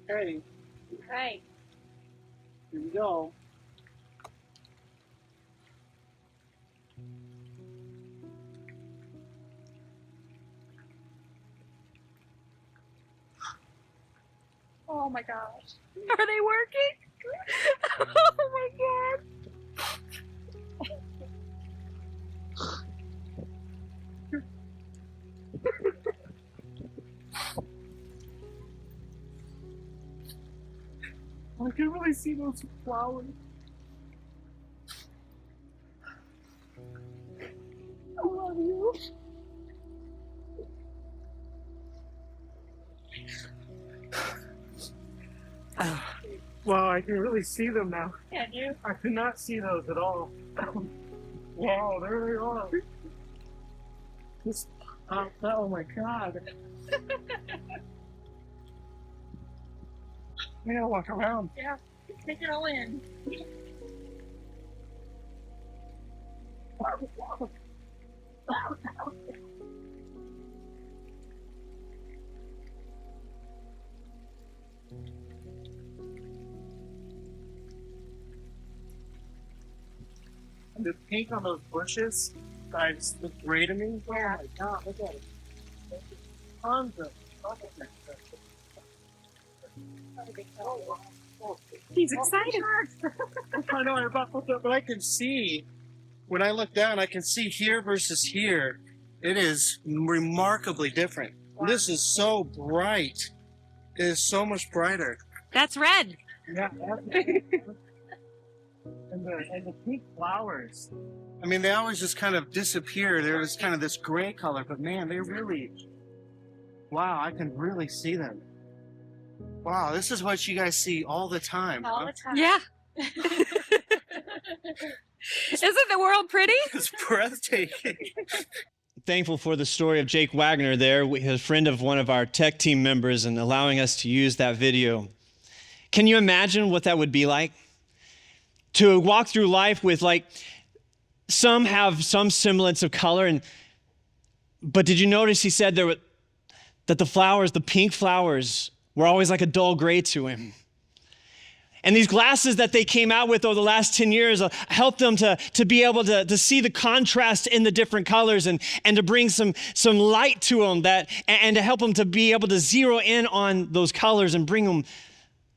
Okay, Right. here we go. Oh my gosh. Are they working? Oh my god. I can really see those flowers. I love you. Wow, I can really see them now. Can you? I could not see those at all. Wow, there they are. Just popped out. Oh my god. I gotta walk around. Yeah. Take it all in. And the pink on those bushes, guys, look great to me. Yeah. Oh my god, look at it. Tons of them. He's excited. I know I buckled up, but I can see. When I look down, I can see here versus here. It is remarkably different. Wow. This is so bright. It is so much brighter. That's red. Yeah. and the pink flowers. I mean, they always just kind of disappear. There was kind of this gray color, but man, they really. Wow, I can really see them. Wow, this is what you guys see all the time. All the time. Yeah. Isn't the world pretty? It's breathtaking. Thankful for the story of Jake Wagner there, a friend of one of our tech team members, and allowing us to use that video. Can you imagine what that would be like? To walk through life with, like, some have some semblance of color, but did you notice he said that the flowers, the pink flowers, were always like a dull gray to him? And these glasses that they came out with over the last 10 years helped them to be able to see the contrast in the different colors and to bring some light to them and to help them to be able to zero in on those colors and bring them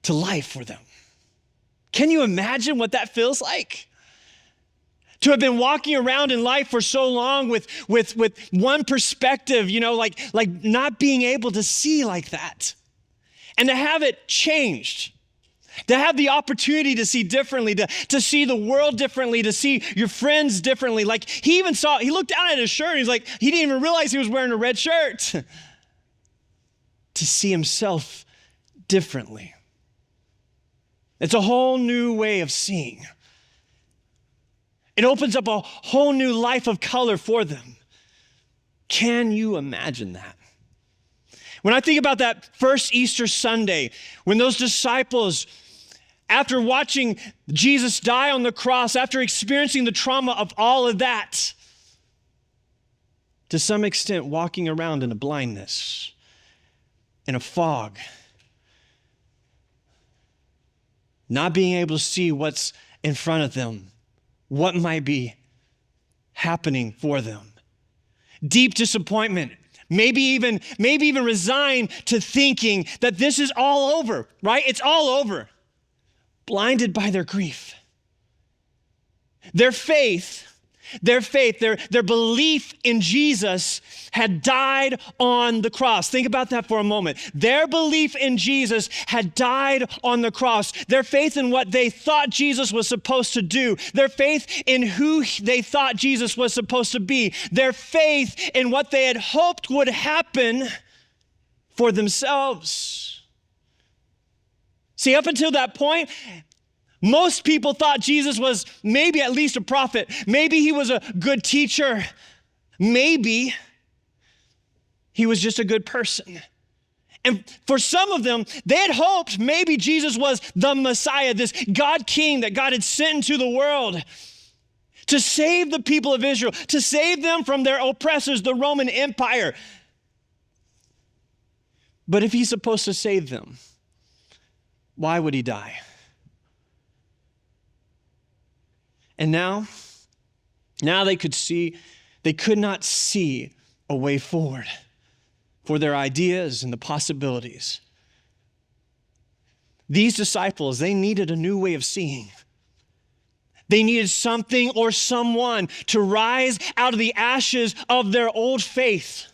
to life for them. Can you imagine what that feels like? To have been walking around in life for so long with one perspective, like not being able to see like that. And to have it changed. To have the opportunity to see differently, to see the world differently, to see your friends differently. Like he looked down at his shirt and he's like, he didn't even realize he was wearing a red shirt. To see himself differently. It's a whole new way of seeing. It opens up a whole new life of color for them. Can you imagine that? When I think about that first Easter Sunday, when those disciples, after watching Jesus die on the cross, after experiencing the trauma of all of that, to some extent walking around in a blindness, in a fog, not being able to see what's in front of them, what might be happening for them. Deep disappointment. Maybe even resigned to thinking that this is all over, right? It's all over. Blinded by their grief. Their faith, their belief in Jesus had died on the cross. Think about that for a moment. Their belief in Jesus had died on the cross. Their faith in what they thought Jesus was supposed to do. Their faith in who they thought Jesus was supposed to be. Their faith in what they had hoped would happen for themselves. See, up until that point, most people thought Jesus was maybe at least a prophet. Maybe he was a good teacher. Maybe he was just a good person. And for some of them, they had hoped maybe Jesus was the Messiah, this God King that God had sent into the world to save the people of Israel, to save them from their oppressors, the Roman Empire. But if he's supposed to save them, Why would he die? And now they could not see a way forward for their ideas and the possibilities. These disciples, they needed a new way of seeing. They needed something or someone to rise out of the ashes of their old faith,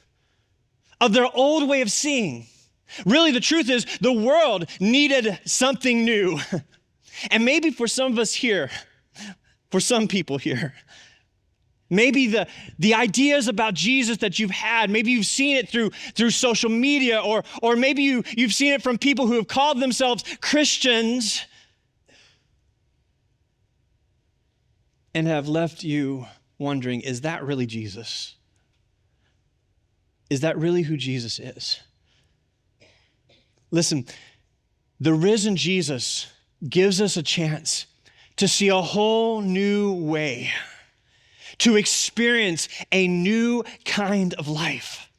of their old way of seeing. Really, the truth is, the world needed something new. And maybe for some of us here, for some people here, maybe the ideas about Jesus that you've had, maybe you've seen it through social media, or maybe you've seen it from people who have called themselves Christians and have left you wondering, is that really Jesus? Is that really who Jesus is? Listen, the risen Jesus gives us a chance to see a whole new way, to experience a new kind of life.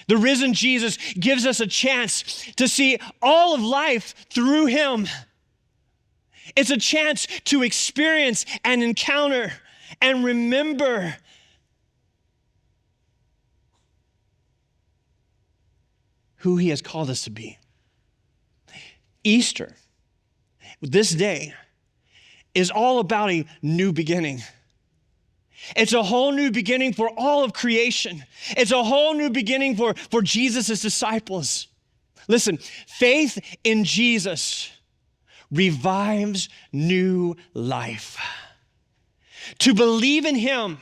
The risen Jesus gives us a chance to see all of life through him. It's a chance to experience and encounter and remember who he has called us to be. Easter, this day, is all about a new beginning. It's a whole new beginning for all of creation. It's a whole new beginning for Jesus' disciples. Listen, faith in Jesus revives new life. To believe in him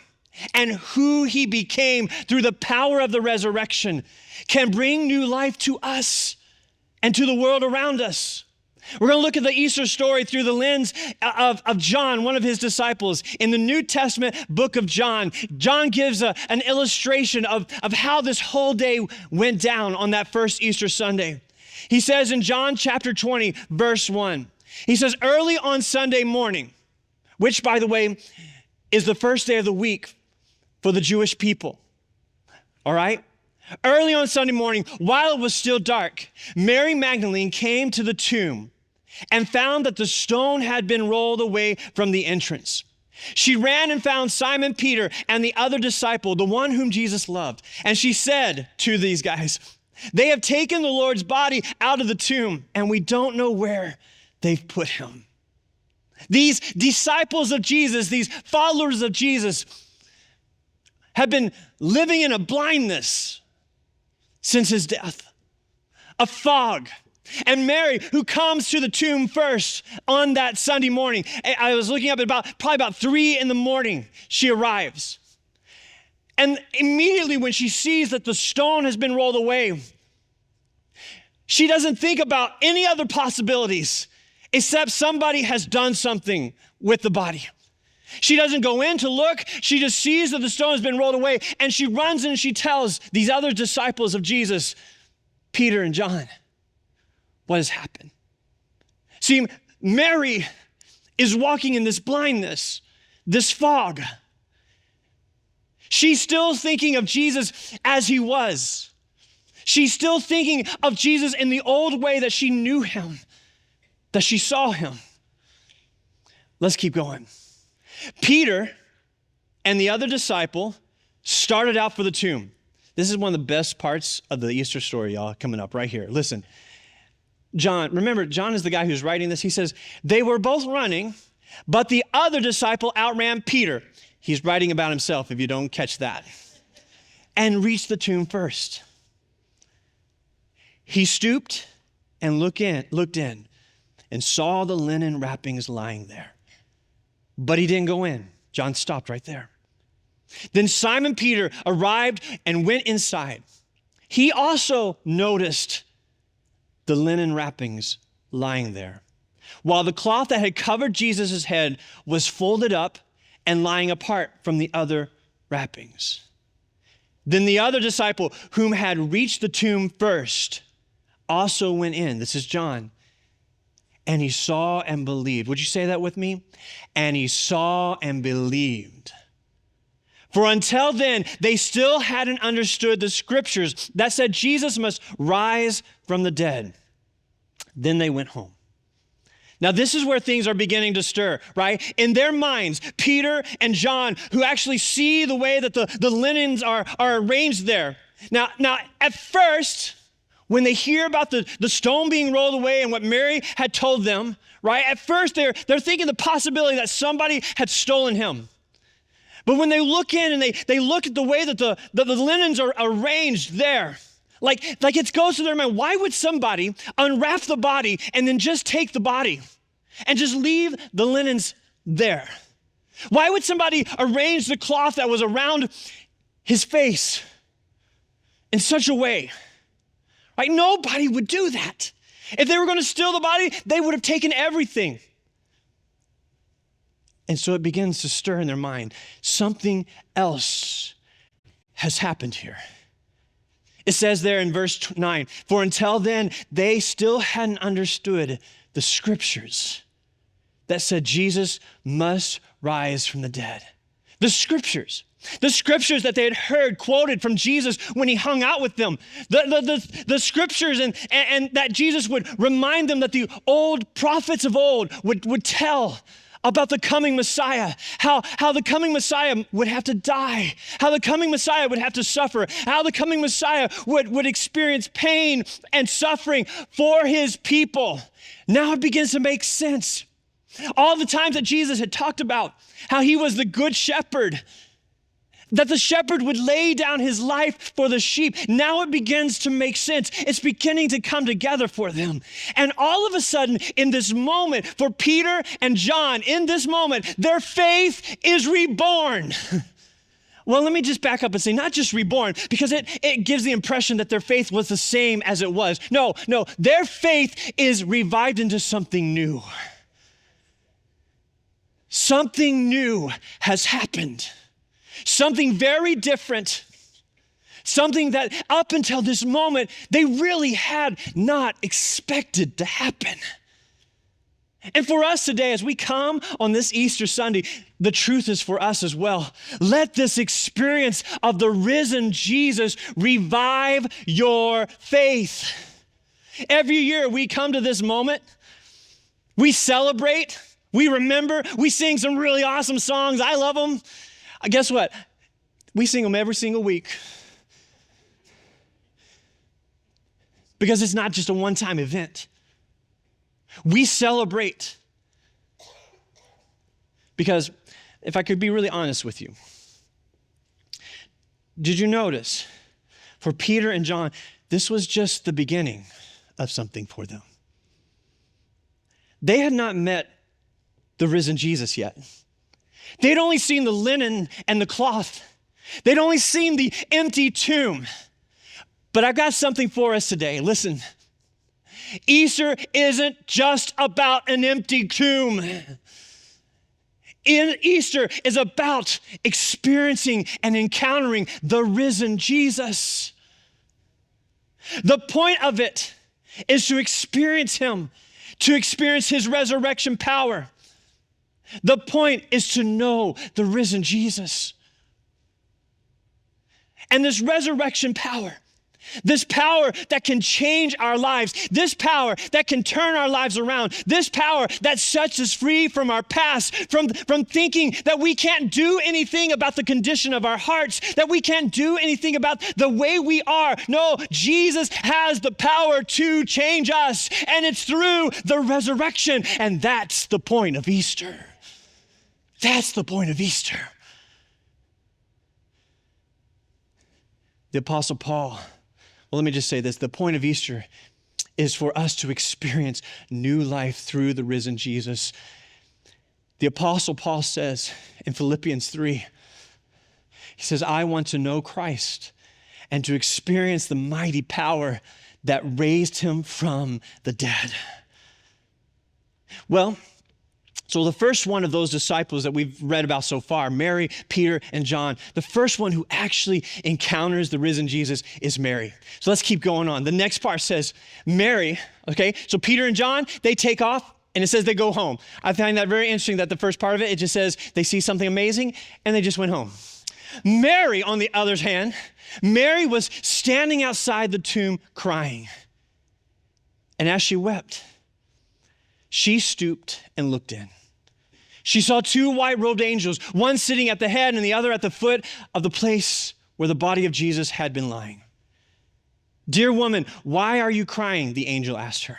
and who he became through the power of the resurrection can bring new life to us and to the world around us. We're going to look at the Easter story through the lens of John, one of his disciples. In the New Testament book of John, John gives an illustration of how this whole day went down on that first Easter Sunday. He says in John chapter 20, verse 1, he says, early on Sunday morning, which, by the way, is the first day of the week for the Jewish people, all right? Early on Sunday morning, while it was still dark, Mary Magdalene came to the tomb and found that the stone had been rolled away from the entrance. She ran and found Simon Peter and the other disciple, the one whom Jesus loved. And she said to these guys, they have taken the Lord's body out of the tomb, and we don't know where they've put him. These disciples of Jesus, these followers of Jesus, have been living in a blindness since his death, a fog. And Mary, who comes to the tomb first on that Sunday morning, I was looking up at probably about 3 a.m, she arrives. And immediately when she sees that the stone has been rolled away, she doesn't think about any other possibilities except somebody has done something with the body. She doesn't go in to look. She just sees that the stone has been rolled away, and she runs in and she tells these other disciples of Jesus, Peter and John, what has happened. See, Mary is walking in this blindness, this fog. She's still thinking of Jesus as he was. She's still thinking of Jesus in the old way that she knew him, that she saw him. Let's keep going. Peter and the other disciple started out for the tomb. This is one of the best parts of the Easter story, y'all, coming up right here. Listen, John, remember, John is the guy who's writing this. He says, they were both running, but the other disciple outran Peter. He's writing about himself, if you don't catch that. And reached the tomb first. He stooped and looked in and saw the linen wrappings lying there. But he didn't go in. John stopped right there. Then Simon Peter arrived and went inside. He also noticed the linen wrappings lying there, while the cloth that had covered Jesus' head was folded up and lying apart from the other wrappings. Then the other disciple, whom had reached the tomb first, also went in. This is John. And he saw and believed. Would you say that with me? And he saw and believed. For until then, they still hadn't understood the scriptures that said Jesus must rise from the dead. Then they went home. Now, this is where things are beginning to stir, right? In their minds, Peter and John, who actually see the way that the linens are arranged there. Now, at first, when they hear about the stone being rolled away and what Mary had told them, right? At first, they're thinking the possibility that somebody had stolen him. But when they look in and they look at the way that the linens are arranged there, like it goes to their mind, why would somebody unwrap the body and then just take the body and just leave the linens there? Why would somebody arrange the cloth that was around his face in such a way? Right? Nobody would do that. If they were going to steal the body, they would have taken everything. And so it begins to stir in their mind. Something else has happened here. It says there in verse 9, for until then, they still hadn't understood the scriptures that said Jesus must rise from the dead. The scriptures that they had heard quoted from Jesus when he hung out with them. The scriptures and that Jesus would remind them that the old prophets of old would tell about the coming Messiah, how the coming Messiah would have to die, how the coming Messiah would have to suffer, how the coming Messiah would experience pain and suffering for his people. Now it begins to make sense. All the times that Jesus had talked about how he was the good shepherd, that the shepherd would lay down his life for the sheep. Now it begins to make sense. It's beginning to come together for them. And all of a sudden, in this moment, for Peter and John, in this moment, their faith is reborn. Well, let me just back up and say, not just reborn, because it gives the impression that their faith was the same as it was. No, their faith is revived into something new. Something new has happened. Something very different, something that up until this moment, they really had not expected to happen. And for us today, as we come on this Easter Sunday, the truth is for us as well. Let this experience of the risen Jesus revive your faith. Every year we come to this moment, we celebrate, we remember, we sing some really awesome songs. I love them. Guess what? We sing them every single week. Because it's not just a one-time event. We celebrate. Because if I could be really honest with you, did you notice for Peter and John, this was just the beginning of something for them. They had not met the risen Jesus yet. They'd only seen the linen and the cloth. They'd only seen the empty tomb. But I've got something for us today. Listen, Easter isn't just about an empty tomb. Easter is about experiencing and encountering the risen Jesus. The point of it is to experience him, to experience his resurrection power. The point is to know the risen Jesus. And this resurrection power, this power that can change our lives, this power that can turn our lives around, this power that sets us free from our past, from thinking that we can't do anything about the condition of our hearts, that we can't do anything about the way we are. No, Jesus has the power to change us, and it's through the resurrection, and that's the point of Easter. That's the point of Easter. The Apostle Paul, well, let me just say this. The point of Easter is for us to experience new life through the risen Jesus. The Apostle Paul says in Philippians 3, he says, I want to know Christ and to experience the mighty power that raised him from the dead. Well, so the first one of those disciples that we've read about so far, Mary, Peter, and John, the first one who actually encounters the risen Jesus is Mary. So let's keep going on. The next part says, Mary, okay, so Peter and John, they take off, and it says they go home. I find that very interesting that the first part of it just says they see something amazing, and they just went home. Mary, on the other hand, Mary was standing outside the tomb crying. And as she wept, She stooped and looked in. She saw two white-robed angels, one sitting at the head and the other at the foot of the place where the body of Jesus had been lying. "Dear woman, why are you crying?" the angel asked her.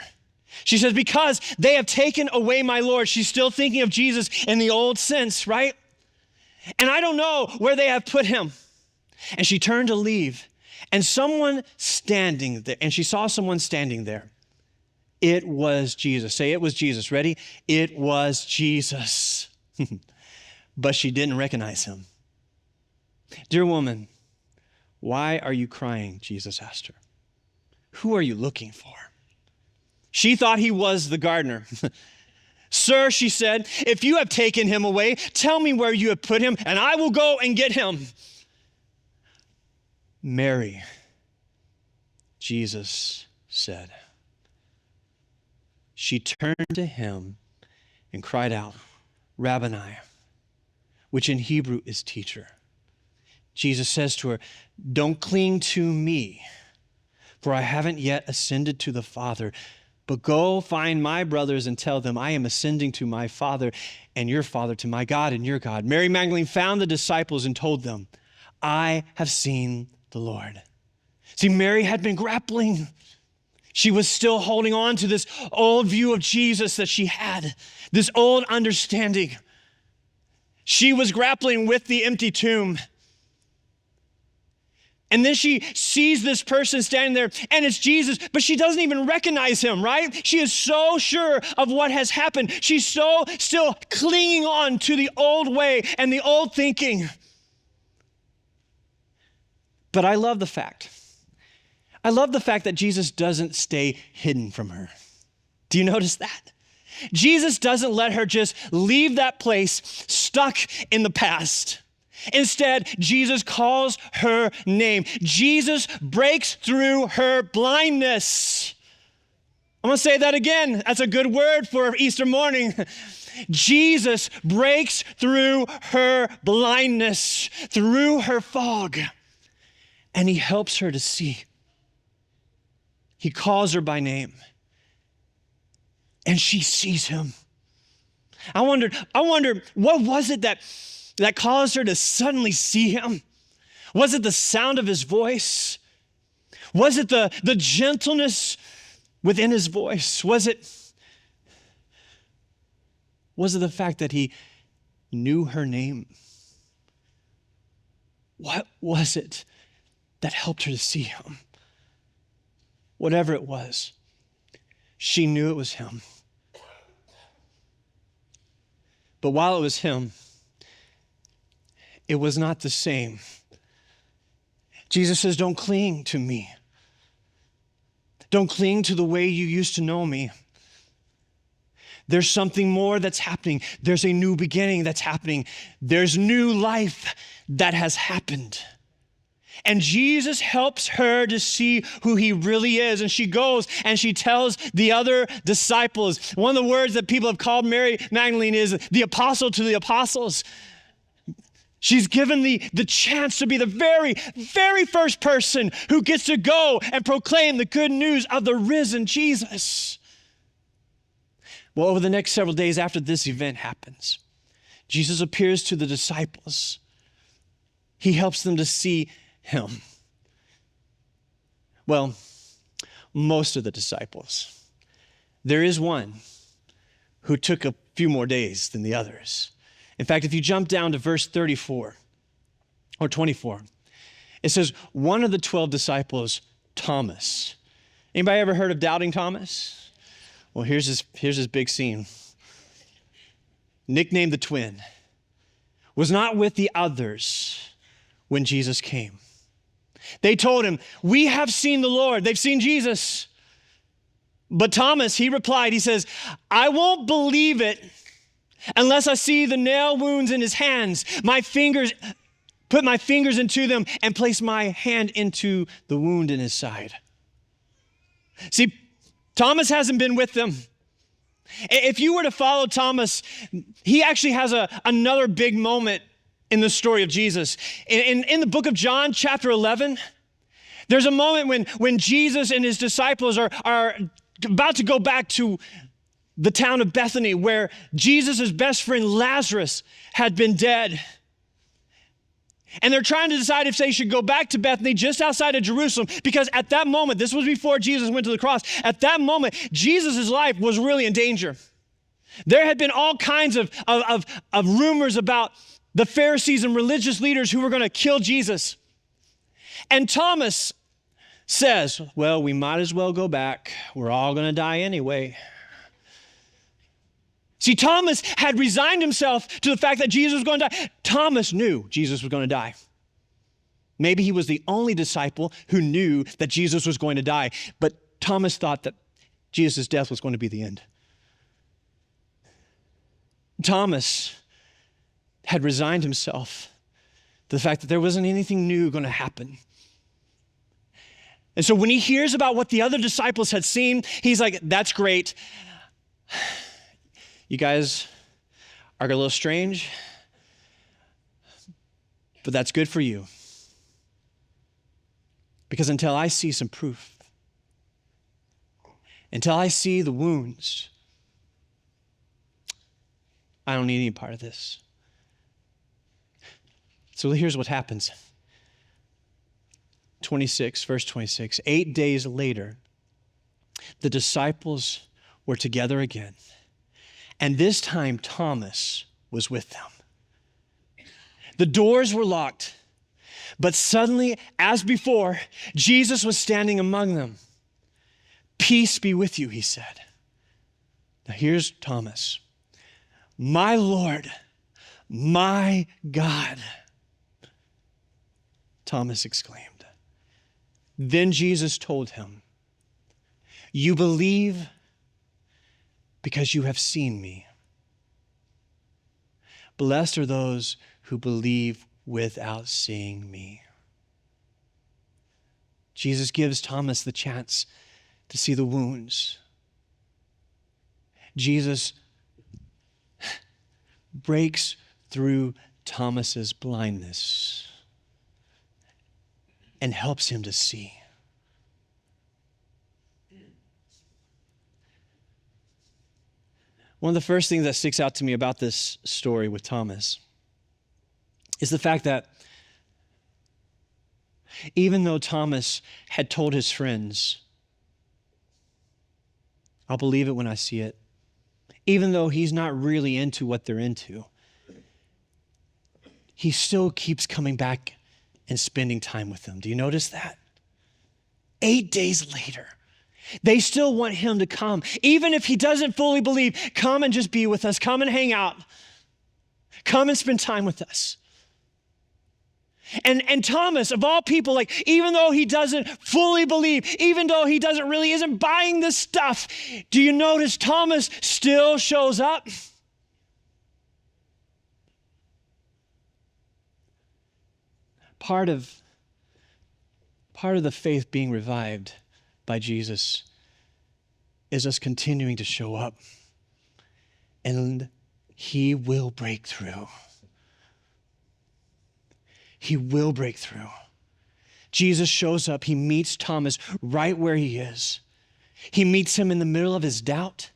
She says, "Because they have taken away my Lord." She's still thinking of Jesus in the old sense, right? "And I don't know where they have put him." And she turned to leave, and someone standing there, and she saw someone standing there. It was Jesus. Say, it was Jesus. Ready? It was Jesus. But she didn't recognize him. "Dear woman, why are you crying?" Jesus asked her. "Who are you looking for?" She thought he was the gardener. "Sir," she said, "if you have taken him away, tell me where you have put him, and I will go and get him." "Mary," Jesus said. She turned to him and cried out, "Rabboni," which in Hebrew is teacher. Jesus says to her, "Don't cling to me, for I haven't yet ascended to the Father. But go find my brothers and tell them I am ascending to my Father and your Father, to my God and your God." Mary Magdalene found the disciples and told them, "I have seen the Lord." See, Mary had been grappling. She was still holding on to this old view of Jesus that she had, this old understanding. She was grappling with the empty tomb. And then she sees this person standing there, and it's Jesus, but she doesn't even recognize him, right? She is so sure of what has happened. She's so still clinging on to the old way and the old thinking. But I love the fact that Jesus doesn't stay hidden from her. Do you notice that? Jesus doesn't let her just leave that place stuck in the past. Instead, Jesus calls her name. Jesus breaks through her blindness. I'm going to say that again. That's a good word for Easter morning. Jesus breaks through her blindness, through her fog, and he helps her to see. He calls her by name, and she sees him. I wonder, what was it that caused her to suddenly see him? Was it the sound of his voice? Was it the gentleness within his voice? Was it the fact that he knew her name? What was it that helped her to see him? Whatever it was, she knew it was him. But while it was him, it was not the same. Jesus says, "Don't cling to me. Don't cling to the way you used to know me. There's something more that's happening. There's a new beginning that's happening. There's new life that has happened." And Jesus helps her to see who he really is. And she goes and she tells the other disciples. One of the words that people have called Mary Magdalene is the apostle to the apostles. She's given the chance to be the very, very first person who gets to go and proclaim the good news of the risen Jesus. Well, over the next several days after this event happens, Jesus appears to the disciples. He helps them to see him. Well, most of the disciples. There is one who took a few more days than the others. In fact, if you jump down to verse 34 or 24, it says, one of the 12 disciples, Thomas. Anybody ever heard of Doubting Thomas? Well, here's his big scene. Nicknamed the twin, was not with the others when Jesus came. They told him, "We have seen the Lord." They've seen Jesus. But Thomas, he replied, he says, "I won't believe it unless I see the nail wounds in his hands, put my fingers into them and place my hand into the wound in his side." See, Thomas hasn't been with them. If you were to follow Thomas, he actually has another big moment in the story of Jesus. In the book of John, chapter 11, there's a moment when Jesus and his disciples are about to go back to the town of Bethany, where Jesus' best friend Lazarus had been dead. And they're trying to decide if they should go back to Bethany just outside of Jerusalem, because at that moment, this was before Jesus went to the cross, at that moment, Jesus' life was really in danger. There had been all kinds of rumors about the Pharisees and religious leaders who were going to kill Jesus. And Thomas says, well, we might as well go back. We're all going to die anyway. See, Thomas had resigned himself to the fact that Jesus was going to die. Thomas knew Jesus was going to die. Maybe he was the only disciple who knew that Jesus was going to die, but Thomas thought that Jesus' death was going to be the end. Thomas had resigned himself to the fact that there wasn't anything new going to happen. And so when he hears about what the other disciples had seen, he's like, that's great. You guys are a little strange, but that's good for you. Because until I see some proof, until I see the wounds, I don't need any part of this. So here's what happens. 26, verse 26. 8 days later, the disciples were together again. And this time, Thomas was with them. The doors were locked, but suddenly, as before, Jesus was standing among them. Peace be with you, he said. Now here's Thomas. My Lord, my God, Thomas exclaimed. Then Jesus told him, you believe because you have seen me. Blessed are those who believe without seeing me. Jesus gives Thomas the chance to see the wounds. Jesus breaks through Thomas's blindness and helps him to see. One of the first things that sticks out to me about this story with Thomas is the fact that even though Thomas had told his friends, I'll believe it when I see it, even though he's not really into what they're into, he still keeps coming back and spending time with them. Do you notice that? 8 days later, they still want him to come. Even if he doesn't fully believe, come and just be with us. Come and hang out. Come and spend time with us. And Thomas, of all people, like, even though he doesn't fully believe, even though he isn't buying this stuff, do you notice Thomas still shows up? Part of the faith being revived by Jesus is us continuing to show up, and he will break through. He will break through. Jesus shows up. He meets Thomas right where he is. He meets him in the middle of his doubt.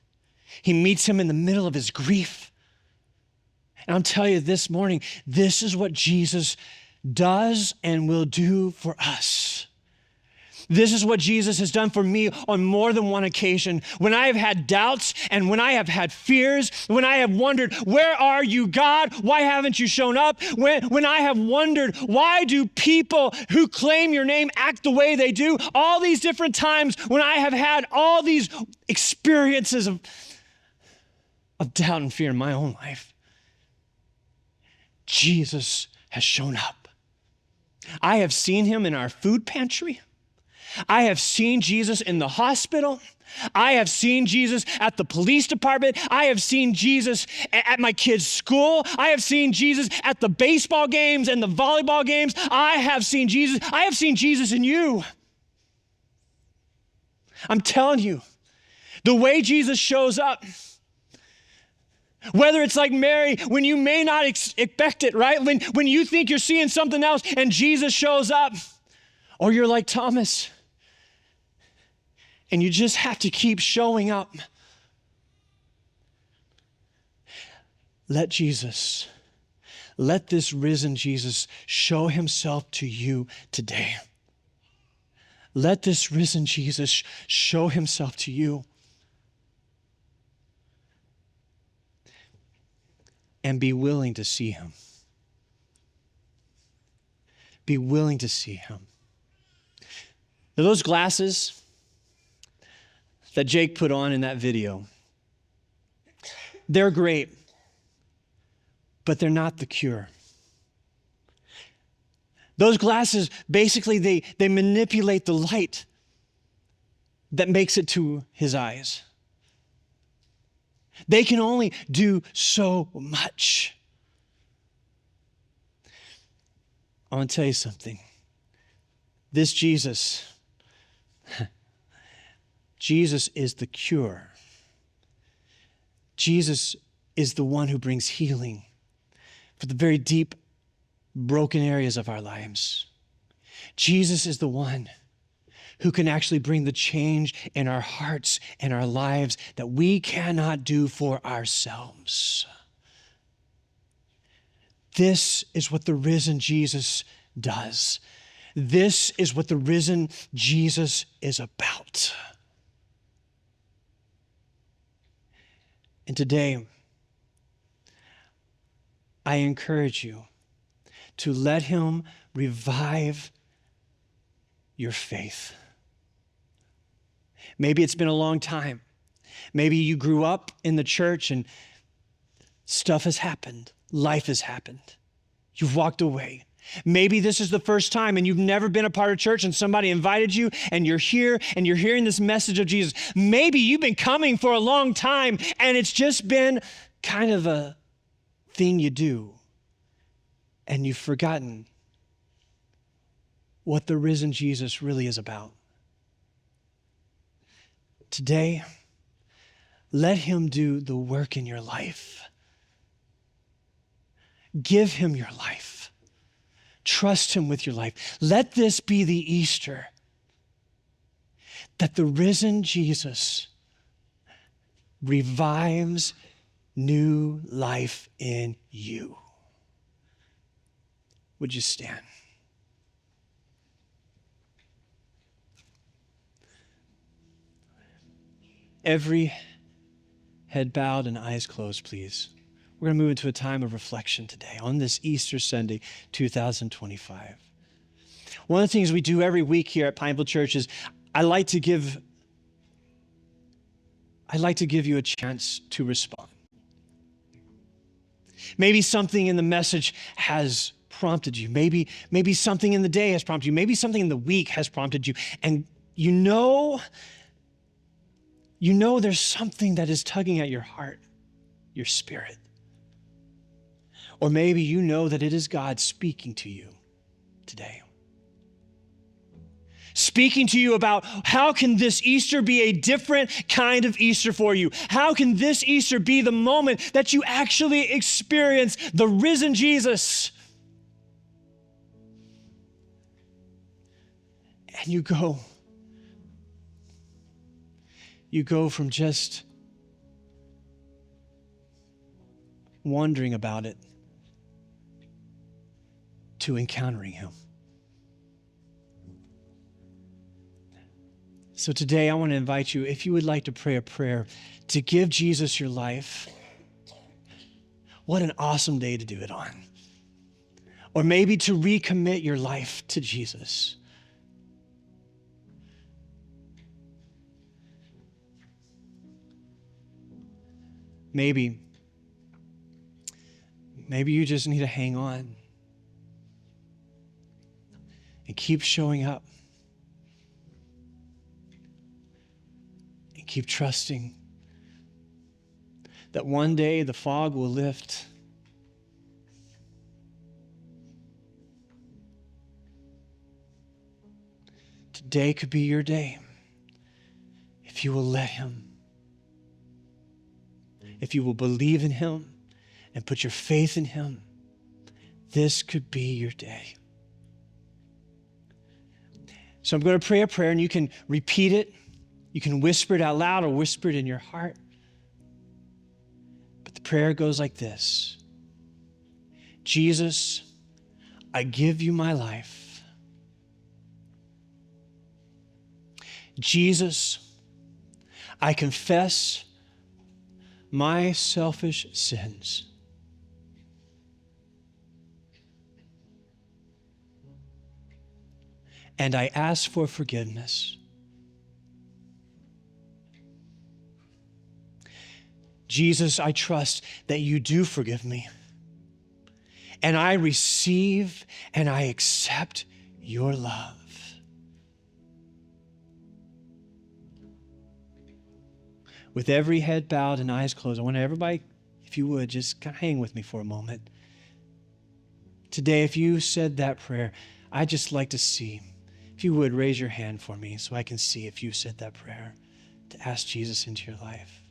He meets him in the middle of his grief. And I'll tell you this morning, this is what Jesus does and will do for us. This is what Jesus has done for me on more than one occasion. When I have had doubts and when I have had fears, when I have wondered, where are you, God? Why haven't you shown up? When I have wondered, why do people who claim your name act the way they do? All these different times when I have had all these experiences of doubt and fear in my own life, Jesus has shown up. I have seen him in our food pantry. I have seen Jesus in the hospital. I have seen Jesus at the police department. I have seen Jesus at my kids' school. I have seen Jesus at the baseball games and the volleyball games. I have seen Jesus. I have seen Jesus in you. I'm telling you, the way Jesus shows up, whether it's like Mary, when you may not expect it, right? When you think you're seeing something else and Jesus shows up, or you're like Thomas, and you just have to keep showing up. let this risen Jesus show himself to you today. Let this risen Jesus show himself to you. And be willing to see him. Be willing to see him. Now, those glasses that Jake put on in that video, they're great, but they're not the cure. Those glasses, basically, they manipulate the light that makes it to his eyes. They can only do so much. I want to tell you something. This Jesus is the cure. Jesus is the one who brings healing for the very deep, broken areas of our lives. Jesus is the one who can actually bring the change in our hearts and our lives that we cannot do for ourselves. This is what the risen Jesus does. This is what the risen Jesus is about. And today, I encourage you to let him revive your faith. Maybe it's been a long time. Maybe you grew up in the church and stuff has happened. Life has happened. You've walked away. Maybe this is the first time and you've never been a part of church and somebody invited you and you're here and you're hearing this message of Jesus. Maybe you've been coming for a long time and it's just been kind of a thing you do and you've forgotten what the risen Jesus really is about. Today, let him do the work in your life. Give him your life. Trust him with your life. Let this be the Easter that the risen Jesus revives new life in you. Would you stand? Every head bowed and eyes closed, please. We're going to move into a time of reflection today on this Easter Sunday, 2025. One of the things we do every week here at Pineville Church is I like to give you a chance to respond. Maybe something in the message has prompted you. Maybe something in the day has prompted you. Maybe something in the week has prompted you. And you know there's something that is tugging at your heart, your spirit. Or maybe you know that it is God speaking to you today. Speaking to you about how can this Easter be a different kind of Easter for you? How can this Easter be the moment that you actually experience the risen Jesus? And you go from just wondering about it to encountering him. So today I want to invite you, if you would like to pray a prayer to give Jesus your life, what an awesome day to do it on. Or maybe to recommit your life to Jesus. Maybe you just need to hang on and keep showing up and keep trusting that one day the fog will lift. Today could be your day if you will let him. If you will believe in him and put your faith in him, this could be your day. So I'm going to pray a prayer and you can repeat it. You can whisper it out loud or whisper it in your heart. The prayer goes like this: Jesus, I give you my life. Jesus, I confess my selfish sins. And I ask for forgiveness. Jesus, I trust that you do forgive me. And I receive and I accept your love. With every head bowed and eyes closed, I want everybody, if you would, just kind of hang with me for a moment. Today, if you said that prayer, I'd just like to see, if you would, raise your hand for me so I can see if you said that prayer to ask Jesus into your life.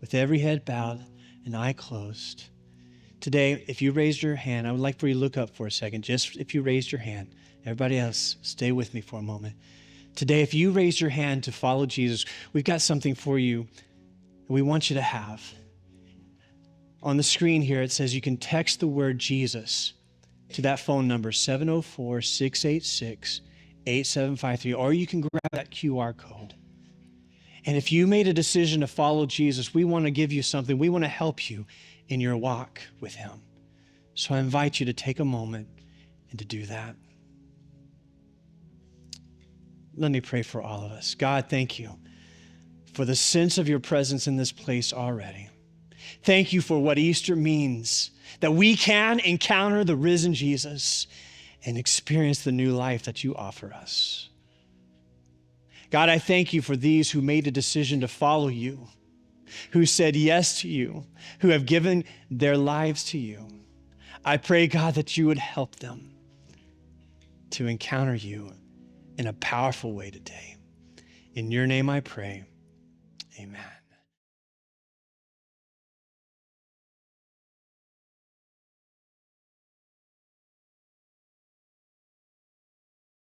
With every head bowed and eye closed. Today, if you raised your hand, I would like for you to look up for a second, just if you raised your hand. Everybody else, stay with me for a moment. Today, if you raised your hand to follow Jesus, we've got something for you that we want you to have. On the screen here, it says you can text the word Jesus to that phone number, 704-686-8753, or you can grab that QR code. And if you made a decision to follow Jesus, we want to give you something. We want to help you in your walk with him. So I invite you to take a moment and to do that. Let me pray for all of us. God, thank you for the sense of your presence in this place already. Thank you for what Easter means, that we can encounter the risen Jesus and experience the new life that you offer us. God, I thank you for these who made a decision to follow you, who said yes to you, who have given their lives to you. I pray, God, that you would help them to encounter you in a powerful way today. In your name I pray, amen.